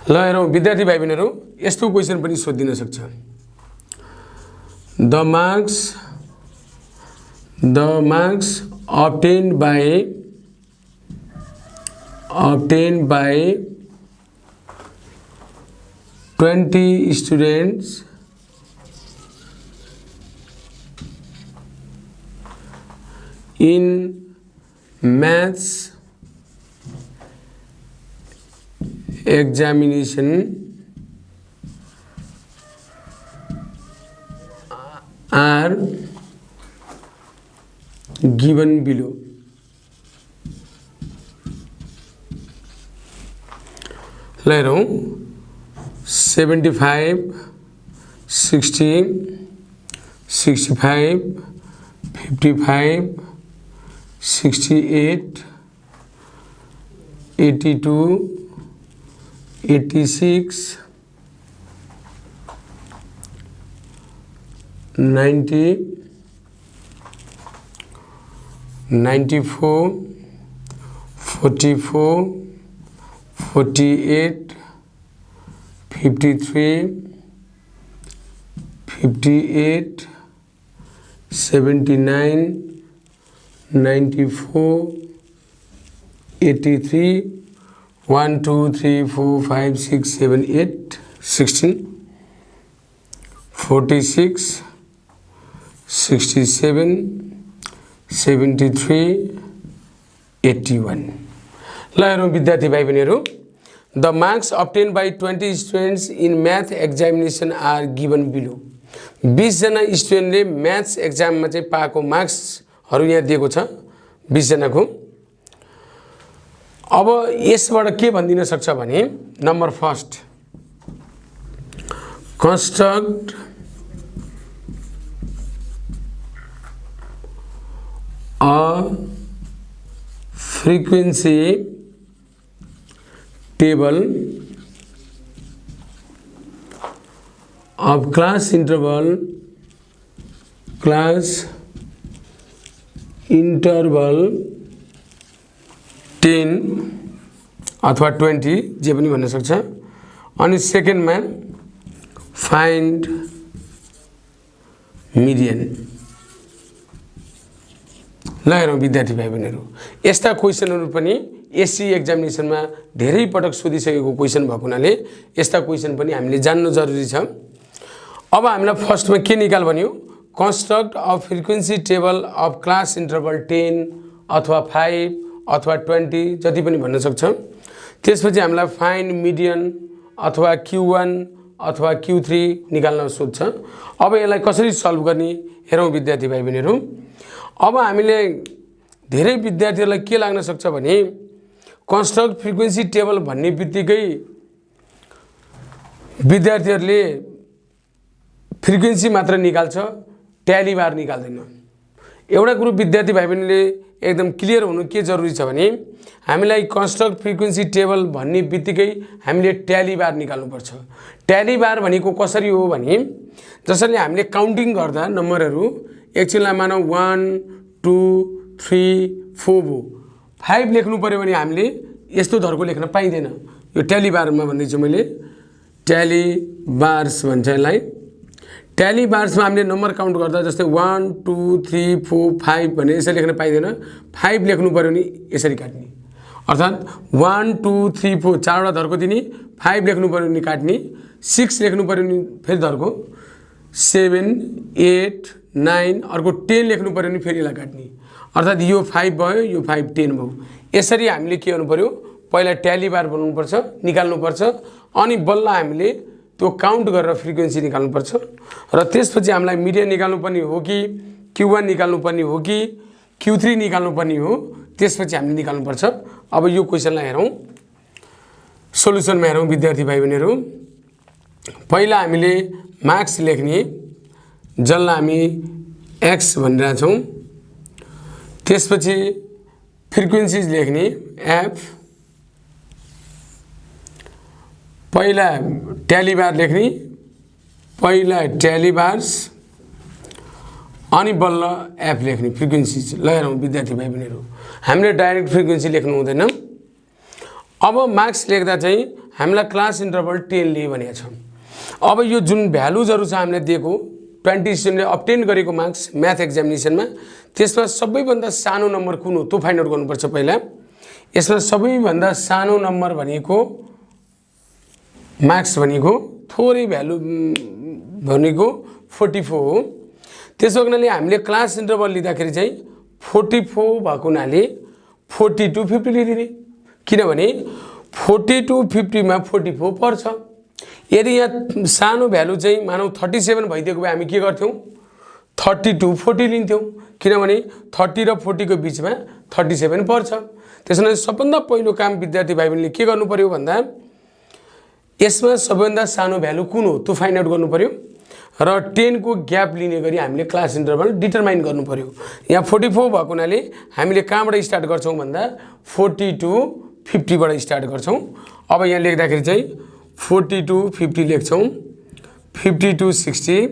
ल हेरौँ विद्यार्थी भाइ बहिनीहरू, यस्तो क्वेसन पनि सोधिन सक्छ। The marks obtained by 20 students in maths examination are given below. Let 75, 60, 65, 55, 68, 82, 86, 90, 94, 44, 48, 53, 58, 79, 94, 83, 1, 2, 3, 4, 5, 6, 7, 8, 16, 46, 67, 73, 81. ल हेरौँ विद्यार्थी भाइ बहिनीहरू, the marks obtained by 20 students in math examination are given below. 20 जना स्टुडेन्टले म्याथ्स एक्जाममा चाहिँ पाएको मार्क्सहरू यहाँ दिएको छ 20 जनाको। अब यसबाट के भनिदिन सक्छ भने number first, construct a frequency table of class interval 10 अथवा 20 जे पनि भन्न सक्छ। अनि सेकेन्डमा फाइन्ड मिडियन। ल हेरौँ विद्यार्थी भाइ बहिनीहरू, यस्ता क्वेसनहरू पनि एससी एक्जामिनेसनमा धेरै पटक सोधिसकेको क्वेसन भएको हुनाले यस्ता क्वेसन पनि हामीले जान्नु जरुरी छ। अब हामीलाई फर्स्टमा के निकाल भन्यो, construct a frequency table of class interval 10 अथवा 5 अथवा 20 जति पनि भन्न सक्छ। त्यसपछि हामीलाई फाइन्ड मिडियन अथवा Q1 अथवा Q3 निकाल्न सोध्छ। अब यसलाई कसरी सल्भ गर्ने हेरौँ विद्यार्थी भाइ बहिनीहरू। अब हामीले धेरै विद्यार्थीहरूलाई के लाग्न सक्छ भने कन्स्ट्रक्ट फ्रिक्वेन्सी टेबल भन्ने बित्तिकै विद्यार्थीहरूले फ्रिक्वेन्सी मात्र निकाल्छ, ट्याली बार निकाल्दैन। एउटा कुरो विद्यार्थी भाइ बहिनीले एकदम क्लियर हुनु के जरुरी छ भने हामीलाई कन्स्ट्रक्ट फ्रिक्वेन्सी टेबल भन्ने बित्तिकै हामीले ट्याली बार निकाल्नुपर्छ। ट्याली बार भनेको कसरी हो भने जसरी हामीले काउन्टिङ गर्दा नम्बरहरू एकछिनलाई मानौ 1, 2, 3, 4 भयो, 5 लेख्नु पर्यो भने हामीले यस्तो धर्को लेख्न पाइँदैन। यो ट्याली बारमा भन्दैछु मैले, ट्याली बार्स भन्छ यसलाई। ट्याली बार्समा हामीले नम्बर काउन्ट गर्दा जस्तै 1, 2, 3, 4, 5 भने यसरी लेख्न पाइँदैन। 5 लेख्नु पर्यो भने यसरी काट्ने, अर्थात् 1, 2, 3, 4 चारवटा धर्को दिने, 5 लेख्नु पर्यो भने काट्ने, 6 लेख्नु पर्यो भने फेरि धर्को, 7, 8, 9 अर्को 10 लेख्नु पर्यो भने फेरि यसलाई काट्ने, अर्थात् यो 5 भयो, यो 5 10 भयो। यसरी हामीले के गर्नु पर्यो, पहिला ट्याली बार बनाउनुपर्छ, निकाल्नुपर्छ, अनि बल्ल हामीले त्यो काउन्ट गरेर फ्रिक्वेन्सी निकाल्नुपर्छ। र त्यसपछि हामीलाई मिडियन निकाल्नुपर्ने हो कि Q1 निकाल्नुपर्ने हो कि Q3 निकाल्नुपर्ने हो, त्यसपछि हामीले निकाल्नुपर्छ। अब यो क्वेसनलाई हेरौँ, सोलुसनमा हेरौँ विद्यार्थी भाइ बहिनीहरू। पहिला हामीले मार्क्स लेख्ने, जसलाई हामी x भनिरहेछौँ। त्यसपछि फ्रिक्वेन्सीज लेख्ने f, पहिला ट्याली बार लेख्ने, पहिला ट्याली बार्स अनि बल्ल एफ लेख्ने फ्रिक्वेन्सीज। ल हेरौँ विद्यार्थी भाइ बहिनीहरू, हामीले डाइरेक्ट फ्रिक्वेन्सी लेख्नु हुँदैन। अब मार्क्स लेख्दा चाहिँ हामीलाई क्लास इन्टरभल 10 लिए भनेको छ। अब यो जुन भ्यालुजहरु छ हामीले दिएको 20 स्टुडेन्टले अब्टेन गरेको मार्क्स म्याथ एक्जामिनेसनमा त्यसमा सबैभन्दा सानो नम्बर कुन हो त्यो फाइन्ड आउट गर्नुपर्छ पहिला। यसमा सबैभन्दा सानो नम्बर भनेको मार्क्स भनेको थोरै भ्यालु भनेको 44 हो। त्यसो हुनाले हामीले क्लास इन्टरभल लिँदाखेरि चाहिँ 44 भएको हुनाले 40 to 50 लिदिने, किनभने 40 to 50 मा 44 पर्छ। यदि यहाँ सानो भ्यालु चाहिँ मानौ 37 भइदिएको भए हामी के गर्थ्यौं 30 to 40 लिन्थ्यौं, किनभने 30 र 40 को बीचमा 37 पर्छ। त्यसैले सबभन्दा पहिलो काम विद्यार्थी भाइ बहिनीले के गर्नु पर्यो भन्दा यसमा सबभन्दा सानो भ्यालु कुन हो त्यो फाइन्ड आउट गर्नु पर्यो र 10 को ग्याप लिने गरी हामीले क्लास इन्टरभल डिटरमाइन गर्नु पर्यो। यहाँ 44 भएको हुनाले हामीले कहाँबाट स्टार्ट गर्छौं भन्दा 40 to 50 बाट स्टार्ट गर्छौं। अब यहाँ लेख्दाखेरि चाहिँ 40 to 50 लेख्छौं, 50 to 60,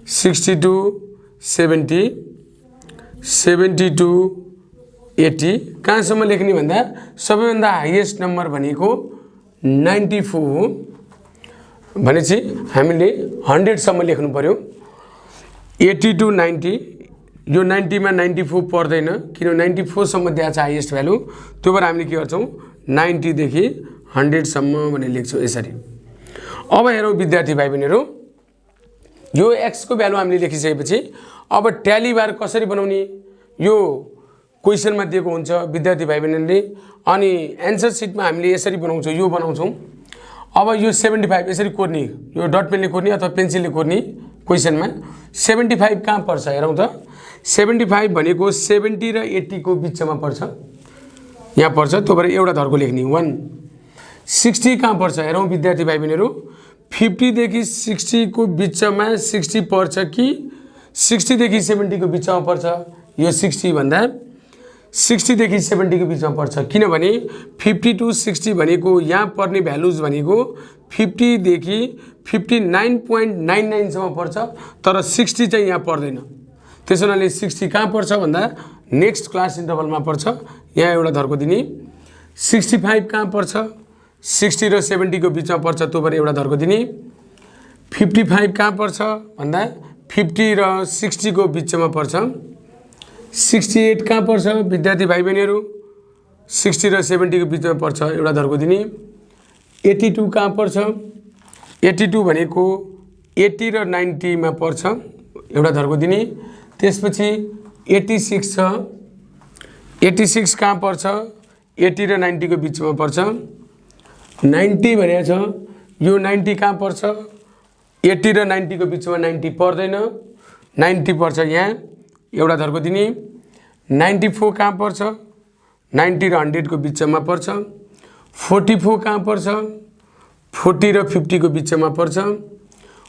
60 to 70, 70 to 80 कहाँसम्म लेख्ने भन्दा सबैभन्दा हाईएस्ट नम्बर भनेको 94 हो भनेपछि हामीले 100 सम्म लेख्नु पर्यो। 80 to 90 यो 90 मा 94 पर्दैन, किन 94 सम्म दिएको छ हाईएस्ट भ्यालु, त्यो भएर हामीले के गर्छौं 90 देखि 100 सम्म भनेर लेख्छौं यसरी। अब हेरौं विद्यार्थी भाइ बहिनीहरु, यो x को भ्यालु हामीले लेखिसकेपछि अब ट्याली बार कसरी बनाउने यो क्वेशनमा दिएको हुन्छ विद्यार्थी भाइ बहिनीले, अनि आन्सर सिटमा हामीले यसरी बनाउँछौं, यो बनाउँछौं। अब यो 75 यसरी कोर्ने, यो डट पेनले कोर्ने अथवा पेन्सिलले कोर्ने क्वेशनमा 75 कहाँ पर्छ हेरौं त। 75 भनेको 70 र 80 को बीचमा पर्छ, यहाँ पर्छ, त्यो भएर एउटा धर्को लेख्ने 1। 60 कहाँ पर्छ हेरौं विद्यार्थी भाइ बहिनीहरु, 50 देखि 60 को बीचमा 60 पर्छ कि 60 देखि 70 को बीचमा पर्छ। यो 60 भन्दा 60 देखि 70 को बीचमा पर्छ, किनभने 50 to 60 भनेको यहाँ पर्ने भ्यालुज भनेको 50 देखि 59.99 सम्म पर्छ, तर 60 चाहिँ यहाँ पर्दैन। त्यसैले 60 कहाँ पर्छ भन्दा नेक्स्ट क्लास इन्टरभलमा पर्छ, यहाँ एउटा धर्को दिने। 65 कहाँ पर्छ 60 र 70 को बीचमा पर्छ, त्यो भएर एउटा धर्को दिने। 55 कहाँ पर्छ भन्दा 50 र 60 को बीचमा पर्छ। 68 कहाँ पर्छ विद्यार्थी भाइ बहिनीहरु, 60 र 70 को बीचमा पर्छ, एउटा धर्को दिने। 82 कहाँ पर्छ, 82 भनेको 80 र 90 मा पर्छ, एउटा धर्को दिने। त्यसपछि 86 छ, 86 कहाँ पर्छ 80 र 90 को बीचमा पर्छ। 90 भनेको छ, यो 90 कहाँ पर्छ 80 र 90 को बीचमा 90 पर्दैन, 90 पर्छ यहाँ, एउटा धर्को दिने। 94 कहाँ पर्छ 90 र 100 को बीचमा पर्छ। 44 कहाँ पर्छ 40 र 50 को बीचमा पर्छ।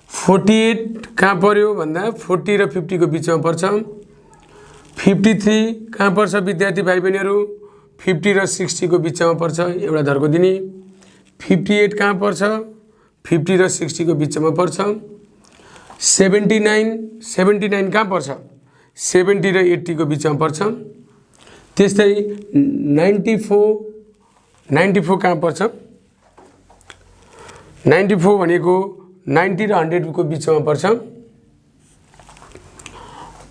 48 कहाँ पर्यो भन्दा 40 र 50 को बीचमा पर्छ। 53 कहाँ पर्छ विद्यार्थी भाइ बहिनीहरु, 50 र 60 को बीचमा पर्छ, एउटा धर्को दिने। 58 कहाँ पर्छ 50 र 60 को बीचमा पर्छ। 79 कहाँ पर्छ 70 र 80 को बीचमा पर्छ। त्यस्तै 94 कहाँ पर्छ 94 भनेको 90 र 100 को बीचमा पर्छ।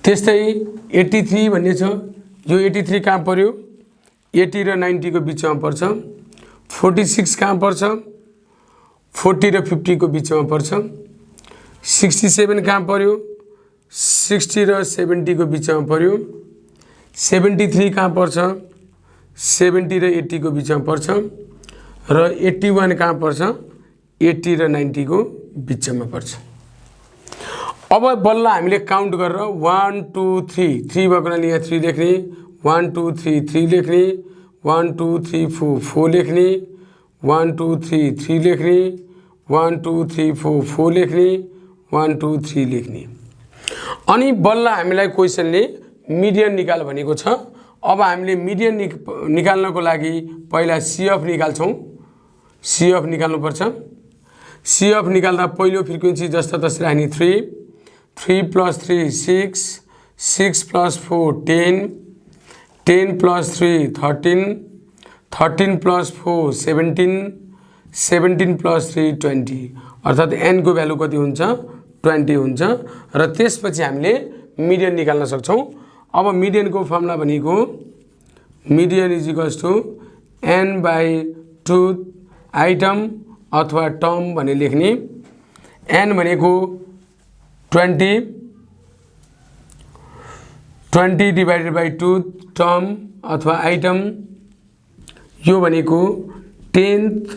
त्यस्तै 83 भन्ने छ, यो 83 कहाँ पर्यो 80 र 90 को बीचमा पर्छ। 46 कहाँ पर्छ 40 र 50 को बीचमा पर्छ। 67 कहाँ पर्यो 60 र 70 को बीचमा पर्यो। 73 कहाँ पर्छ 70 र 80 को बीचमा पर्छ र 81 कहाँ पर्छ 80 र 90 को बीचमा पर्छ। अब बल्ल हामीले काउन्ट गरेर 1 2 3 3 भएको हुनाले यहाँ 3 लेख्ने, 1 2 3 3 लेख्ने, 1 2 3 4 4 लेख्ने, 1 2 3 3 लेख्ने, 1 2 3 4 4 लेख्ने, 1 2 3 लेख्ने। अनि बल्ल हामीलाई क्वेशनले मिडियन निकाल भनेको छ। अब हामीले मिडियन निकाल्नको लागि पहिला CF निकाल्छौं, CF निकाल्नु पर्छ। CF निकाल्दा पहिलो फ्रिक्वेन्सी जस्तो तसै राख्ने 3, 3 + 3 6, 6 + 4 10, 10 + 3 13, 13 + 4 17 17 + 3 20 अर्थात् n को भ्यालु कति हुन्छ 20 हुन्छ र त्यसपछि हामीले मिडियन निकाल्न सक्छौं। अब मिडियन को फर्मुला भनेको मिडियन = n/2 आइटम अथवा टर्म भने लेख्ने। n भनेको 20 / 2 टर्म अथवा आइटम, यो भनेको 10th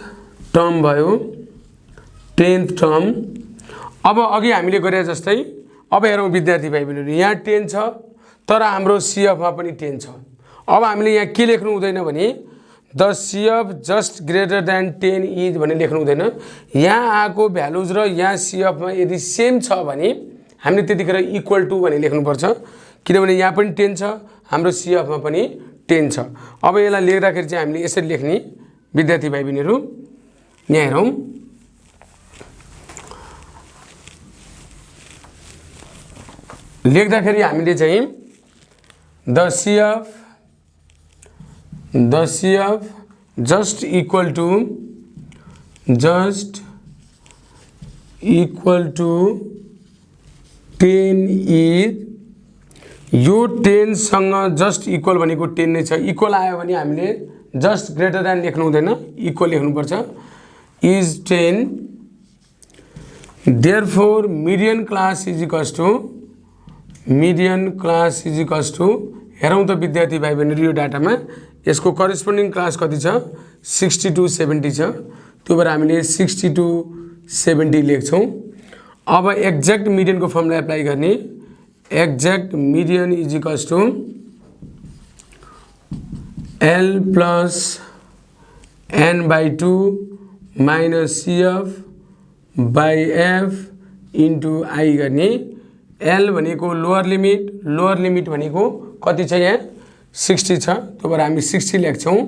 टर्म भयो, 10th टर्म। अब अघि हामीले गरे जस्तै अब हेरौं विद्यार्थी भाइ बहिनीहरु, यहाँ 10 छ तर हाम्रो CF मा पनि 10 छ। अब हामीले यहाँ के लेख्नु हुँदैन भने the CF just greater than 10 is भने लेख्नु हुँदैन। यहाँ आएको भ्यालुज र यहाँ CF मा यदि सेम छ भने हामीले त्यतिखेर इक्वल टु भने लेख्नु पर्छ, किनभने यहाँ पनि 10 छ हाम्रो CF मा पनि 10 छ। अब यसलाई लेख्दाखेरि चाहिँ हामीले यसरी लेख्ने विद्यार्थी भाइ बहिनीहरु, यहाँ हेरौं लेख्दाखेरि हामीले चाहिँ the CF just equal to 10 is, यो 10 सँग जस्ट इक्वल भनेको 10 नै छ। इक्वल आयो भने हामीले जस्ट ग्रेटर देन लेख्नु हुँदैन, इक्वल लेख्नु पर्छ, is 10। therefore median class is equals to हेरौं त विद्यार्थी भाइ बहिनीहरु यो डाटामा यसको करेस्पोन्डिङ क्लास कति छ 60 to 70 छ, त्यो भएर हामीले 60 to 70 लेख्छौं। अब एक्ज्याक्ट मिडियन को फर्मुला एप्लाई गर्ने, exact median = L + n/2 - CF/F * I गर्ने। L भनेको लोअर लिमिट भनेको कति छ यहाँ 60 छ, त्यो भएर हामी 60 लेख्छौं,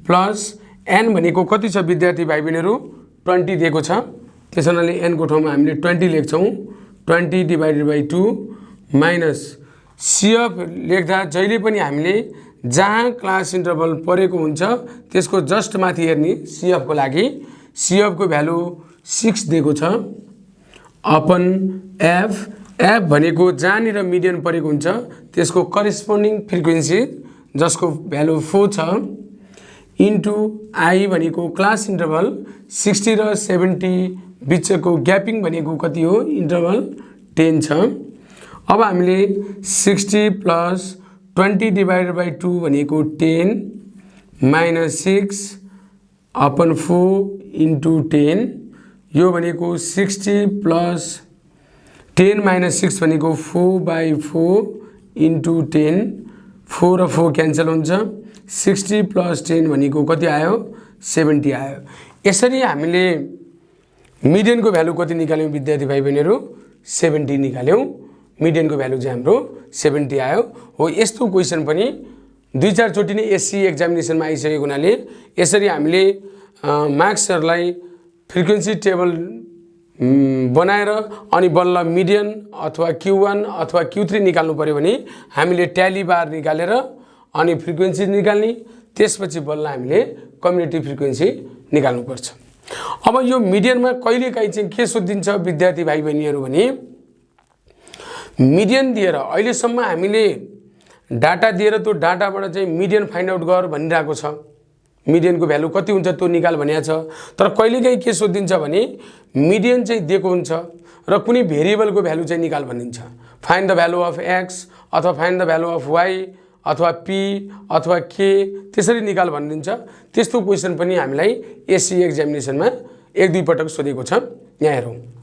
प्लस n भनेको कति छ विद्यार्थी भाइ बहिनीहरु 20 दिएको छ, त्यसैले n को ठाउँमा हामीले 20 लेख्छौं, 20 / 2 माइनस CF लेख्दा जहिले पनि हामीले जहाँ क्लास इन्टरभल परेको हुन्छ त्यसको जस्ट माथि हेर्ने CF को लागि। CF को भ्यालु 6 दिएको छ अपन F भनेको जहाँनिर मिडियन परेको हुन्छ त्यसको करेस्पोन्डिङ फ्रिक्वेन्सी जसको भ्यालु 4 छ, इन्टु I भनेको क्लास इन्टरभल 60 र 70 बिचको ग्यापिङ भनेको कति हो इन्टरभल 10 छ। अब हामीले 60 + 20 / 2 भनेको 10 - 6 अपन 4 * 10, यो भनेको 60 + 10 - 6 भनेको 4/4 * 10, 4 र 4 क्यान्सल हुन्छ, 60 + 10 भनेको कति आयो 70 आयो। यसरी हामीले मिडियन को भ्यालु कति निकाल्यौं विद्यार्थी भाइ बहिनीहरु 70 निकाल्यौं, मिडियन को भ्यालु चाहिँ हाम्रो 70 आयो हो। यस्तो क्वेशन पनि 2-4 चोटी नै एससी एक्जामिनेसनमा आइसकेको हुनाले यसरी हामीले मार्क्सहरुलाई फ्रिक्वेन्सी टेबल बनाएर अनि बल्ल मिडियन अथवा Q1 अथवा Q3 निकाल्नु पर्यो भने हामीले ट्याली बार निकालेर अनि फ्रिक्वेन्सी निकाल्ने, त्यसपछि बल्ल हामीले कम्युनिटी फ्रिक्वेन्सी निकाल्नु पर्छ। अब यो मिडियनमा कहिलेकाहीँ चाहिँ के सोधिन्छ विद्यार्थी भाइ बहिनीहरु भने मिडियन दिएर अहिलेसम्म हामीले डाटा दिएर त्यो डाटाबाट चाहिँ मिडियन फाइन्ड आउट गर भनिरहेको छ, मिडियन को भ्यालु कति हुन्छ त्यो निकाल भनिएको छ, तर कहिलेकाहीँ के सोधिन्छ भने मिडियन चाहिँ दिएको हुन्छ र कुनै भेरिएबल को भ्यालु चाहिँ निकाल भनिन्छ, find the value of x अथवा find the value of y अथवा p अथवा k त्यसरी निकाल भनिन्छ। त्यस्तो क्वेशन पनि हामीलाई एससी एक्जामिनेसनमा 1-2 पटक सोधेको छ। यहाँ हेरौं